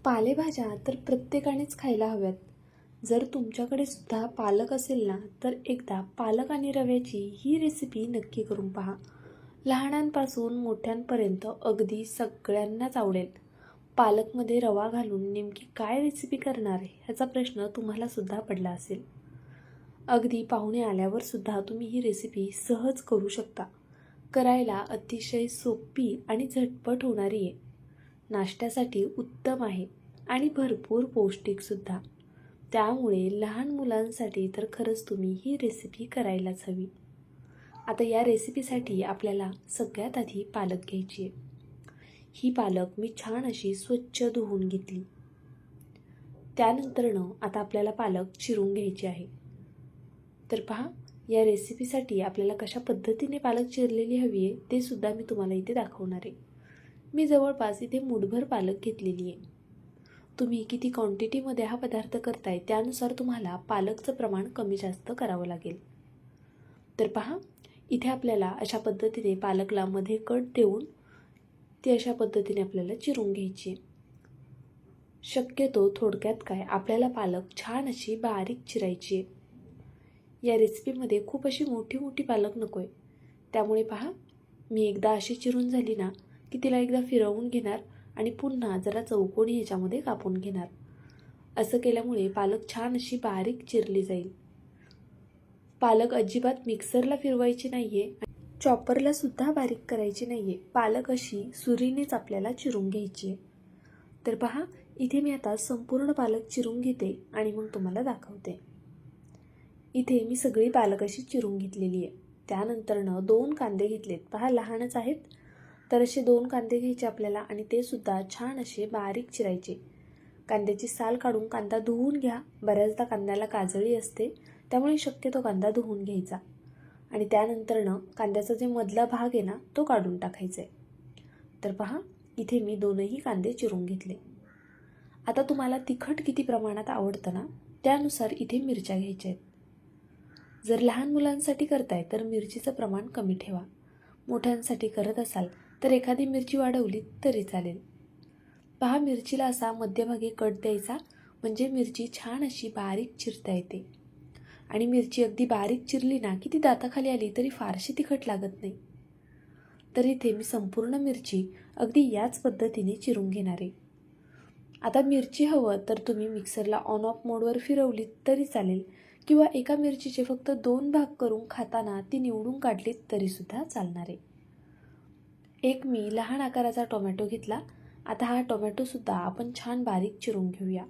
पालेभाज्या तर प्रत्येकानेच खायला हव्यात. जर तुमच्याकडे सुद्धा पालक असेल ना, तर एकदा पालक आणि रव्याची ही रेसिपी नक्की करून पहा. लहानांपासून मोठ्यांपर्यंत अगदी सगळ्यांनाच आवडेल. पालकमध्ये रवा घालून नेमकी काय रेसिपी करणार आहे ह्याचा प्रश्न तुम्हाला सुद्धा पडला असेल. अगदी पाहुणे आल्यावर सुद्धा तुम्ही ही रेसिपी सहज करू शकता. करायला अतिशय सोपी आणि झटपट होणारी आहे. नाश्त्यासाठी उत्तम आहे आणि भरपूर पौष्टिकसुद्धा. त्यामुळे लहान मुलांसाठी तर खरंच तुम्ही ही रेसिपी करायलाच हवी. आता या रेसिपीसाठी आपल्याला सगळ्यात आधी पालक घ्यायची आहे. ही पालक मी छान अशी स्वच्छ धुवून घेतली. त्यानंतरनं आता आपल्याला पालक चिरून घ्यायची आहे. तर पहा, या रेसिपीसाठी आपल्याला कशा पद्धतीने पालक चिरलेली हवी आहे ते सुद्धा मी तुम्हाला इथे दाखवणार आहे. मी जवळपास इथे मूठभर पालक घेतलेली आहे. तुम्ही किती क्वांटिटीमध्ये हा पदार्थ करताय त्यानुसार तुम्हाला पालकचं प्रमाण कमी जास्त करावं लागेल. तर पहा, इथे आपल्याला अशा पद्धतीने पालकला मध्ये कट देऊन ती अशा पद्धतीने आपल्याला चिरून घ्यायची आहे. शक्यतो थोडक्यात काय, आपल्याला पालक छान अशी बारीक चिरायची आहे. या रेसिपीमध्ये खूप अशी मोठी मोठी पालक नको आहे. त्यामुळे पहा, मी एकदा अशी चिरून झाली ना की तिला एकदा फिरवून घेणार आणि पुन्हा जरा चौकोनी ह्याच्यामध्ये कापून घेणार. असं केल्यामुळे पालक छान अशी बारीक चिरली जाईल. पालक अजिबात मिक्सरला फिरवायची नाही आहे, चॉपरला सुद्धा बारीक करायची नाही आहे. पालक अशी सुरीनेच आपल्याला चिरून घ्यायची आहे. तर पहा, इथे मी आता संपूर्ण पालक चिरून घेते आणि मग तुम्हाला दाखवते. इथे मी सगळी पालक अशी चिरून घेतलेली आहे. त्यानंतरनं 2 कांदे घेतलेत. पहा, लहानच आहेत. तर असे 2 कांदे घ्यायचे आपल्याला आणि ते सुद्धा छान असे बारीक चिरायचे. कांद्याची साल काढून कांदा धुवून घ्या. बऱ्याचदा कांद्याला काजळी असते, त्यामुळे शक्यतो कांदा धुवून घ्यायचा. आणि त्यानंतरनं कांद्याचा जे मधला भाग आहे ना तो काढून टाकायचा आहे. तर पहा, इथे मी 2ही कांदे चिरून घेतले. आता तुम्हाला तिखट किती प्रमाणात आवडतं ना त्यानुसार इथे मिरच्या घ्यायच्या आहेत. जर लहान मुलांसाठी करताय तर मिरचीचं प्रमाण कमी ठेवा. मोठ्यांसाठी करत असाल तर एखादी मिरची वाढवली तरी चालेल. पहा, मिरचीला असा मध्यभागी कट द्यायचा, म्हणजे मिरची छान अशी बारीक चिरता येते. आणि मिरची अगदी बारीक चिरली ना की ती दाताखाली आली तरी फारशी तिखट लागत नाही. तर इथे मी संपूर्ण मिरची अगदी याच पद्धतीने चिरून घेणार आहे. आता मिरची हवं तर तुम्ही मिक्सरला ऑन ऑफ मोडवर फिरवलीत तरी चालेल, किंवा एका मिरचीचे फक्त 2 भाग करून खाताना ती निवडून काढलीत तरीसुद्धा चालणार आहे. एक मी लहान आकाराचा टोमॅटो घेतला. आता हा टोमॅटोसुद्धा आपण छान बारीक चिरून घेऊया.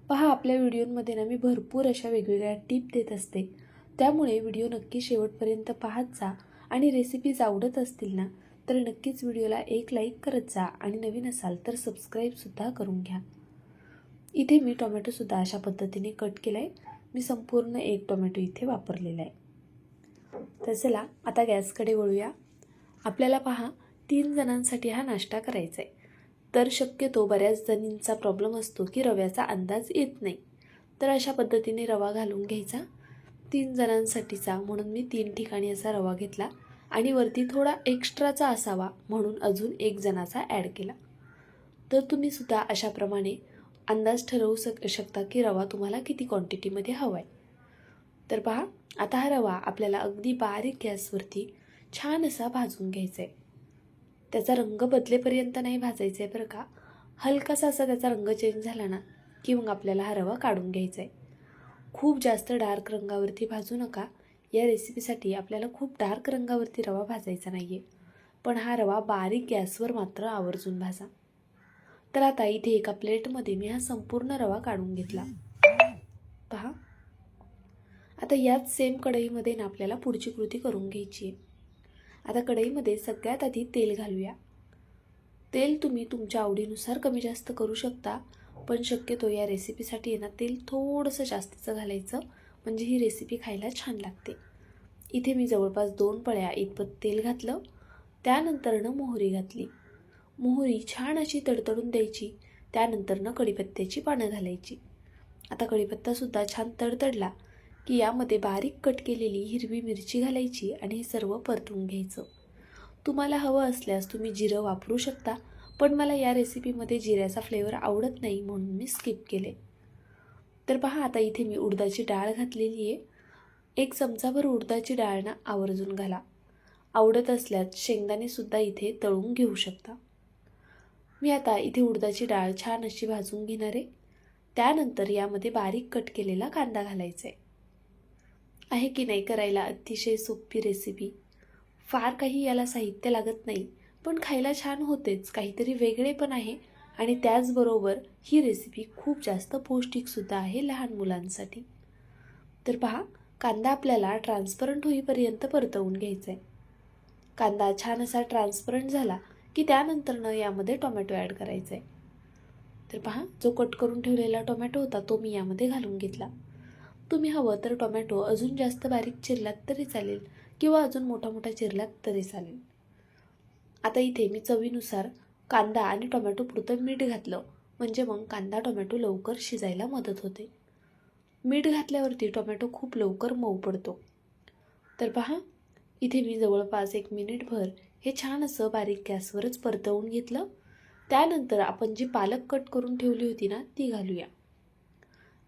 पहा, आपल्या व्हिडिओमध्ये ना मी भरपूर अशा वेगवेगळ्या टिप देत असते, त्यामुळे व्हिडिओ नक्की शेवटपर्यंत पाहत जा. आणि रेसिपीज आवडत असतील ना तर नक्कीच व्हिडिओला एक लाईक करत जा आणि नवीन असाल तर सबस्क्राईबसुद्धा करून घ्या. इथे मी टोमॅटोसुद्धा अशा पद्धतीने कट केला आहे. मी संपूर्ण 1 टोमॅटो इथे वापरलेला आहे. तर चला आता गॅसकडे वळूया. आपल्याला पहा, 3 जणांसाठी हा नाश्ता करायचा आहे. तर शक्यतो बऱ्याच जणींचा प्रॉब्लेम असतो की रव्याचा अंदाज येत नाही. तर अशा पद्धतीने रवा घालून घ्यायचा 3 जणांसाठीचा, म्हणून मी 3 ठिकाणी असा रवा घेतला आणि वरती थोडा एक्स्ट्राचा असावा म्हणून अजून 1 जणाचा ॲड केला. तर तुम्ही सुद्धा अशाप्रमाणे अंदाज ठरवू शकता की रवा तुम्हाला किती क्वांटिटीमध्ये हवा आहे. तर पहा, आता हा रवा आपल्याला अगदी बारीक गॅसवरती छान असा भाजून घ्यायचा आहे. त्याचा रंग बदलेपर्यंत नाही भाजायचं आहे बरं का. हलकासा असा त्याचा रंग चेंज झाला ना की मग आपल्याला हा रवा काढून घ्यायचा आहे. खूप जास्त डार्क रंगावरती भाजू नका. या रेसिपीसाठी आपल्याला खूप डार्क रंगावरती रवा भाजायचा नाही आहे, पण हा रवा बारीक गॅसवर मात्र आवर्जून भाजा. तर आता इथे एका प्लेटमध्ये मी हा संपूर्ण रवा काढून घेतला. पहा, आता याच सेम कढईमध्ये ना आपल्याला पुढची कृती करून घ्यायची आहे. आता कढईमध्ये सगळ्यात आधी तेल घालूया. तेल तुम्ही तुमच्या आवडीनुसार कमी जास्त करू शकता, पण शक्यतो या रेसिपीसाठी आहे ना तेल थोडंसं जास्तीचं घालायचं, म्हणजे ही रेसिपी खायला छान लागते. इथे मी जवळपास 2 पळ्या इतपत तेल घातलं. त्यानंतरनं मोहरी घातली. मोहरी छान अशी तडतडून द्यायची. त्यानंतरनं कढीपत्त्याची पानं घालायची. आता कढीपत्तासुद्धा छान तडतडला की यामध्ये बारीक कट केलेली हिरवी मिरची घालायची आणि हे सर्व परतवून घ्यायचं. तुम्हाला हवं असल्यास तुम्ही जिरं वापरू शकता, पण मला या रेसिपीमध्ये जिऱ्याचा फ्लेवर आवडत नाही म्हणून मी स्किप केले. तर पहा आता इथे मी उडदाची डाळ घातलेली आहे. 1 चमचाभर उडदाची डाळ ना आवर्जून घाला. आवडत असल्यास शेंगदाणेसुद्धा इथे तळून घेऊ शकता. मी आता इथे उडदाची डाळ छान अशी भाजून घेणार आहे. त्यानंतर यामध्ये बारीक कट केलेला कांदा घालायचा आहे की नाही करायला अतिशय सोपी रेसिपी. फार काही याला साहित्य लागत नाही, पण खायला छान होतेच, काहीतरी वेगळे पण आहे आणि त्याचबरोबर ही रेसिपी खूप जास्त पौष्टिकसुद्धा आहे लहान मुलांसाठी. तर पहा, कांदा आपल्याला ट्रान्सपरंट होईपर्यंत परतवून घ्यायचा आहे. कांदा छान असा ट्रान्सपरंट झाला की त्यानंतरनं यामध्ये टोमॅटो ॲड करायचा आहे. तर पहा, जो कट करून ठेवलेला टोमॅटो होता तो मी यामध्ये घालून घेतला. तुम्ही हवं तर टोमॅटो अजून जास्त बारीक चिरलात तरी चालेल किंवा अजून मोठा मोठा चिरलात तरी चालेल. आता इथे मी चवीनुसार कांदा आणि टोमॅटो पुरतं मीठ घातलं, म्हणजे मग कांदा टोमॅटो लवकर शिजायला मदत होते. मीठ घातल्यावरती टोमॅटो खूप लवकर मऊ पडतो. तर पहा, इथे मी जवळपास 1 मिनिटभर हे छान असं बारीक गॅसवरच परतवून घेतलं. त्यानंतर आपण जी पालक कट करून ठेवली होती ना ती घालूया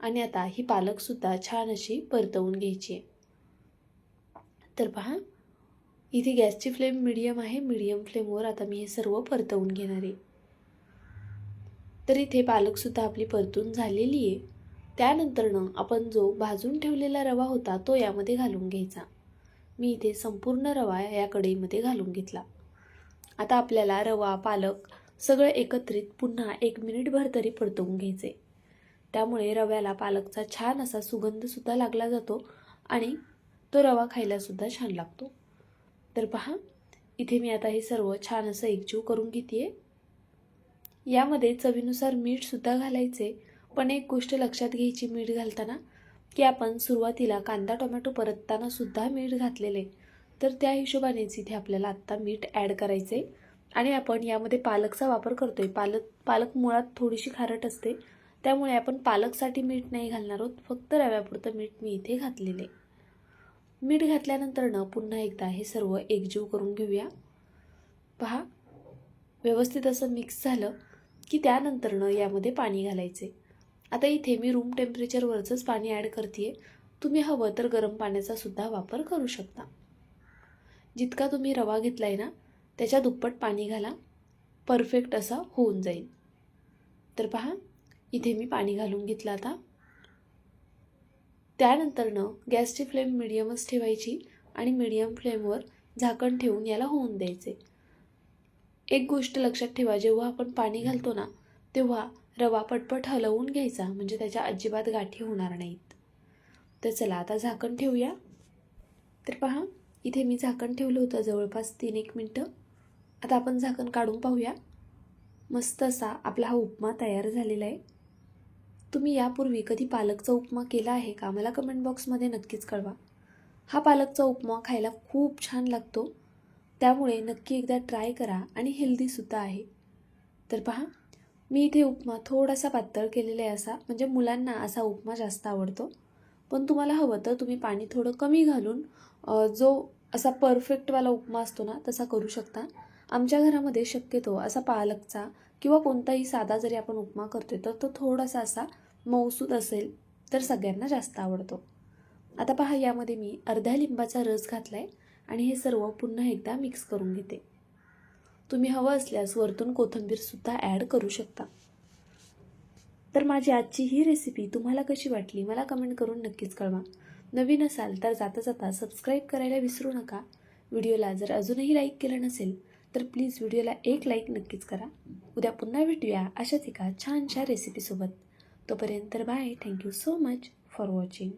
आणि आता ही पालकसुद्धा छान अशी परतवून घ्यायची आहे. तर पहा, इथे गॅसची फ्लेम मीडियम आहे. मीडियम फ्लेमवर आता मी हे सर्व परतवून घेणार आहे. तर इथे पालकसुद्धा आपली परतून झालेली आहे. त्यानंतरनं आपण जो भाजून ठेवलेला रवा होता तो यामध्ये घालून घ्यायचा. मी इथे संपूर्ण रवा या कढईमध्ये घालून घेतला. आता आपल्याला रवा पालक सगळं एकत्रित पुन्हा 1 मिनिटभर तरी परतवून घ्यायचे. त्यामुळे रव्याला पालकचा छान असा सुगंधसुद्धा लागला जातो आणि तो रवा खायलासुद्धा छान लागतो. तर पहा, इथे मी आता हे सर्व छान असं एकजीव करून घेते आहे. यामध्ये चवीनुसार मीठसुद्धा घालायचे, पण एक गोष्ट लक्षात घ्यायची मीठ घालताना की आपण सुरुवातीला कांदा टोमॅटो परतताना सुद्धा मीठ घातलेले, तर त्या हिशोबानेच इथे आपल्याला आत्ता मीठ ॲड करायचे. आणि आपण यामध्ये पालकचा वापर करतोय. पालक मुळात थोडीशी खारट असते, त्यामुळे आपण पालकसाठी मीठ नाही घालणार आहोत, फक्त रव्यापुरतं मीठ मी इथे घातलेले. मीठ घातल्यानंतरनं पुन्हा एकदा हे सर्व एकजीव करून घेऊया. पहा, व्यवस्थित असं मिक्स झालं की त्यानंतरनं यामध्ये पाणी घालायचे. आता इथे मी रूम टेम्परेचरवरचंच पाणी ॲड करते. तुम्ही हवं तर गरम पाण्याचा सुद्धा वापर करू शकता. जितका तुम्ही रवा घेतला आहे ना त्याच्या दुप्पट पाणी घाला, परफेक्ट असा होऊन जाईल. तर पहा, इथे मी पाणी घालून घेतलं. आता त्यानंतरनं गॅसची फ्लेम मीडियमच ठेवायची आणि मीडियम फ्लेमवर झाकण ठेवून याला होऊन द्यायचे. एक गोष्ट लक्षात ठेवा, जेव्हा आपण पाणी घालतो ना तेव्हा रवा पटपट हलवून घ्यायचा, म्हणजे त्याच्या अजिबात गाठी होणार नाहीत. तर चला आता झाकण ठेवूया. तर पहा, इथे मी झाकण ठेवलं होतं जवळपास 3-1 मिनटं. आता आपण झाकण काढून पाहूया. मस्त असा आपला हा उपमा तयार झालेला आहे. तुम्ही यापूर्वी कधी पालकचा उपमा केला आहे का? मला कमेंट बॉक्समध्ये नक्कीच कळवा. हा पालकचा उपमा खायला खूप छान लागतो, त्यामुळे नक्की एकदा ट्राय करा आणि हेल्दीसुद्धा आहे. तर पहा, मी इथे उपमा थोडासा पातळ केलेला आहे असा, म्हणजे मुलांना असा उपमा जास्त आवडतो. पण तुम्हाला हवं तर तुम्ही पाणी थोडं कमी घालून जो असा परफेक्टवाला उपमा असतो ना तसा करू शकता. आमच्या घरामध्ये शक्यतो असा पालकचा किंवा कोणताही साधा जरी आपण उपमा करतोय तर तो थोडासा असा मऊसूद असेल तर सगळ्यांना जास्त आवडतो. आता पहा, यामध्ये मी अर्ध्या लिंबाचा रस घातला आहे आणि हे सर्व पुन्हा एकदा मिक्स करून घेते. तुम्ही हवं असल्यास वरतून कोथिंबीरसुद्धा ॲड करू शकता. तर माझी आजची ही रेसिपी तुम्हाला कशी वाटली मला कमेंट करून नक्कीच कळवा. नवीन असाल तर जाता जाता सबस्क्राईब करायला विसरू नका. व्हिडिओला जर अजूनही लाईक केलं नसेल तर प्लीज व्हिडिओला एक लाईक नक्कीच करा. उद्या पुन्हा भेटूया अशाच एका छानशा रेसिपीसोबत. तोपर्यंत bye. Thank you so much for watching.